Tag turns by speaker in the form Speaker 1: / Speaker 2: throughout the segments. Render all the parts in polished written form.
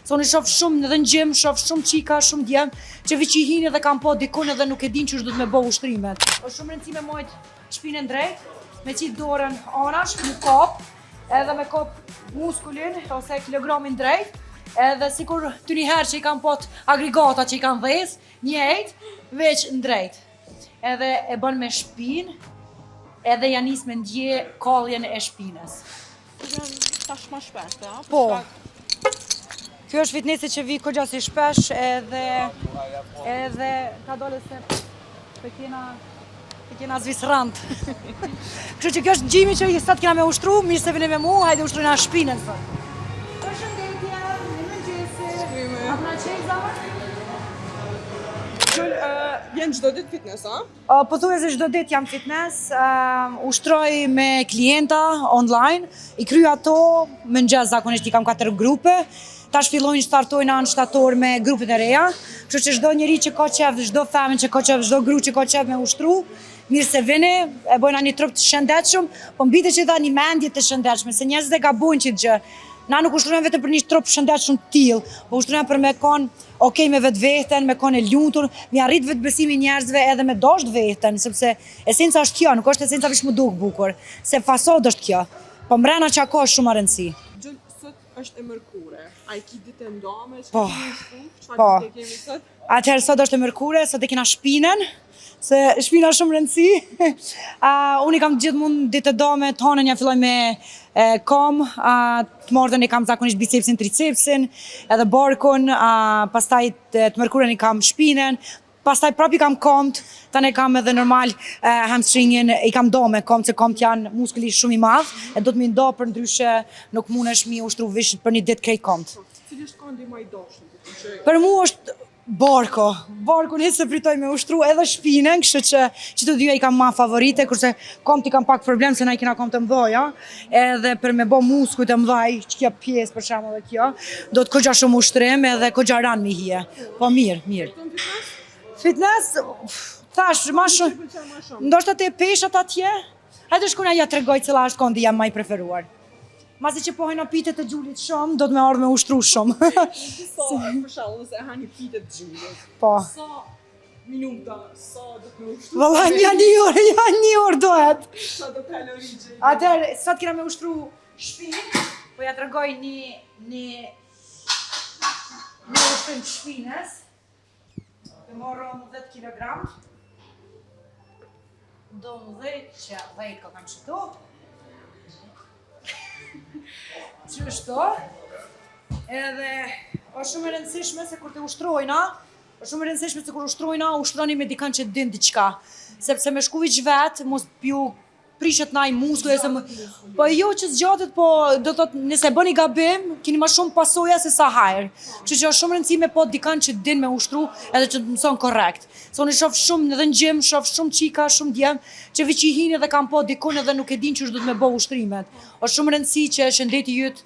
Speaker 1: Se unë shoh shumë edhe në gjim, shoh shumë qika, shumë djem, që vi që i hinë edhe kam po dikun edhe nuk e din që është du të me bo ushtrimet. Është shumë rëndësi me mojt shpinën drejt, me qitë dorën anash, me kop, edhe me kop muskulin ose kilogramin drejt, edhe sikur të njëherë që i kam pot agregata që i kam dhez, njejt, veç në drejt. Edhe e bën me shpinë, edhe ja nis me ndje kalljen e shpinës.
Speaker 2: Tash ma shpesh, a?
Speaker 1: Po. Kjo është fitnessi që vi kogja si shpesh edhe ka dole se të kena zvisrant. Kështu që kjo është gjimi që i sot kena me ushtru, mirë se vini me mu, hajde ushtrujna shpinën sot. Përshëndetje, në mëngjesi. A përna qenë zamër?
Speaker 2: Vjen çdo ditë fitness, a?
Speaker 1: Pothuajse çdo ditë jam fitness, ushtroj me klienta online, i kryj ato, mëngjes zakonisht i kam 4 grupe, tash fillojnë startojnë anë shtator me grupet e reja, kështu që çdo njeri që ka qef, çdo femën që ka qef, çdo gru që ka qef me ushtru, mirë se vini, e bojna një trup të shëndetshëm, po mbite që dha një mendje të shëndetshme, se njerëzit e gabojnë që gjë. Na nuk ushtrujmë vetëm për një trup shëndetshëm të tillë, po ushtrujmë për me kon okej me vetveten, me kon e lumtur, me arrit vetbesimin njerëzve edhe me dosht veten, sepse esenca është kjo, nuk është esenca vetëm duk bukur, se fasod është kjo. Po mbrana që ka shumë rëndësi.
Speaker 2: Gjëll, sot është e mërkure. A i ki ditë e ndame, që
Speaker 1: Po.
Speaker 2: kemi ushtu? Çfarë ditë kemi sot?
Speaker 1: Atëherë sot është e mërkure, sot e kena shpinën, se shpina shumë rëndësi. Unë i kam gjithmonë ditë e dome, tonën ja filloj me kom, të mordën i kam zakonisht bicepsin, tricepsin, edhe barkun, pastaj të mërkurën i kam shpinën, pastaj prap i kam komt, tani kam edhe normal hamstringin, i kam dome komt, se komt janë muskuli shumë i madh, e do të mi ndo për ndryshe nuk mundesh mi ushtru vishit për një ditë krejt komt.
Speaker 2: Cili është kondi më i dashur?
Speaker 1: Për mu është barko. Barkun hiç se pritoj me ushtru edhe shpinën, kështu që të dyja i kam ma favorite, kurse komt i kam pak problem se na i kena komt të mdhoja, edhe për me bo muskujt të mdhaj, që kjo pjesë për shembull dhe kjo, do të kogja shumë ushtrim edhe kogja ran mi hije. Po mirë. Fitness, thash, ma shumë, ndoshta te peshat atje, hajde shkuna ja tregoj cila është kondi jam ma i preferuar. Masi që pohojnë a pitet e gjulit shumë, do të me ardhë me ushtru shumë.
Speaker 2: Sa, për shkak nëse e hani pitet gjulit.
Speaker 1: Po.
Speaker 2: Sa minuta, sa do të me ushtru?
Speaker 1: Valla, janë një orë dohet.
Speaker 2: Sa do kalori gjej?
Speaker 1: Atëherë, sot kena me ushtru shpinë, po ja tregoj një ushtrim të shpinës. Të morëm 10 kg. Do më dhejt që dhejt ka kanë qëtu. Qështu, edhe është shumë e rëndësishme se kur të ushtrojna, ushtroni me dikan që din diqka, sepse me shku viq vetë, mos pju prishet naj muskuj, po jo që zgjatet, po do të thotë nëse bëni gabim, keni ma shumë pasoja se sa hajër. Kështu që është shumë rëndësi me po dikan që din me ushtru edhe që të mëson korrekt. Se unë shoh shumë edhe në gjim, shoh shumë qika, shumë djem, që vi që i hinë edhe kam po dikun edhe nuk e din që është du të me bo ushtrimet. Është shumë rëndësi që shëndeti jytë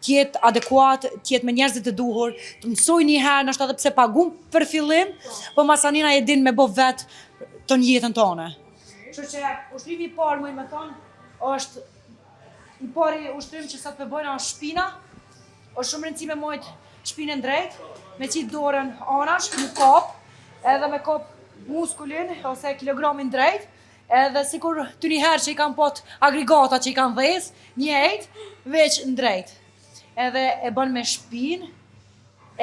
Speaker 1: tjetë adekuat, tjetë me njerëzit të duhur, të mësoj një herë, nështë edhe pse pagum për fillim, po masanina e din me bo vetë të një jetën tonë. Kështu që ushtrimi i parë më i me thonë, është i pari ushtrim që sot përbojna është shpina, është shumë rëndësi me mojt shpinën drejt, me qitë dorën anash, me kop, edhe me kop muskulin ose kilogramin drejt, edhe sikur të njëherë që i kam pot agregata që i kam dhez, njejt, veç në drejt. Edhe e bën me shpinë,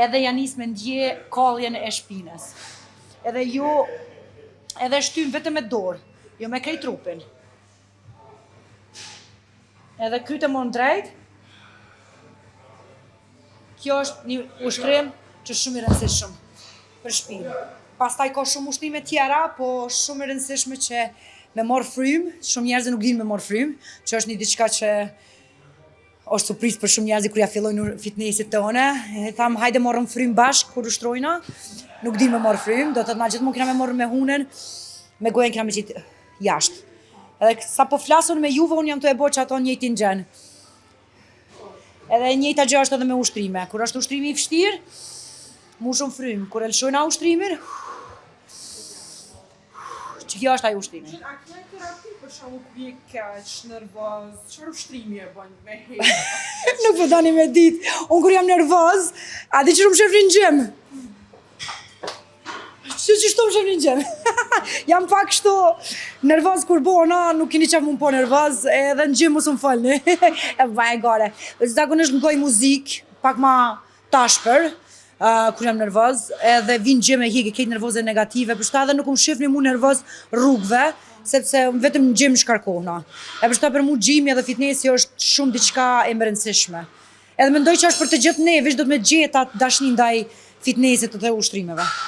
Speaker 1: edhe ja nis me ndje kalljen e shpinës. Edhe shtym vetëm me dorë, jo me krejt trupin. Edhe kryte më në drejt. Kjo është një ushtrim që shumë i rëndësishëm për shpinë. Pastaj ka shumë ushtrime tjera, po shumë i rëndësishme që me morë frymë, shumë njerëzë nuk dinë me morë frymë, që është një diçka që është surprizë për shumë njerëzë kur ja fillojnë fitnessit tone. Tham, hajde morëm frymë bashkë kur ushtrojna, nuk dinë me morë frymë, do të thotë na gjithmonë kena me morë me hunën, me gojen kena me qitë jashtë. Edhe sa po flasun me juve, unë jam të e bo që ato njëjtin gjenë. Edhe njëjta gjë është edhe me ushtrime. Kur është ushtrimi i vështirë, mu shumë frymë. Kur e lëshojna ushtrimin, që kjo është ai ushtrimi.
Speaker 2: A ke terapi për shembull kur je keq, nervoz, çfarë ushtrimi e bën me herë?
Speaker 1: Nuk po tani me ditë. Unë kur jam nervoz, a di që më shefrin gjem? Që shtu më shefrin gjem? Jam pak kështu nervoz kur bona, nuk keni qaf më po nervoz, edhe në gjem mos më falni. E vaj gore. Zakonisht ngoj muzik, pak ma tashpër, kur jam nervoz, edhe vinë gjem e hiqe këtë nervoze negative, për shta edhe nuk më shifni mu nervoz rrugve, sepse vetëm në gjem shkarkona. E për shta për mu gjimi edhe fitnesi është shumë diçka e më rëndësishme. Edhe mendoj që është për të gjithë ne, veç do të me gjeta dashni ndaj fitnesit dhe ushtrimeve.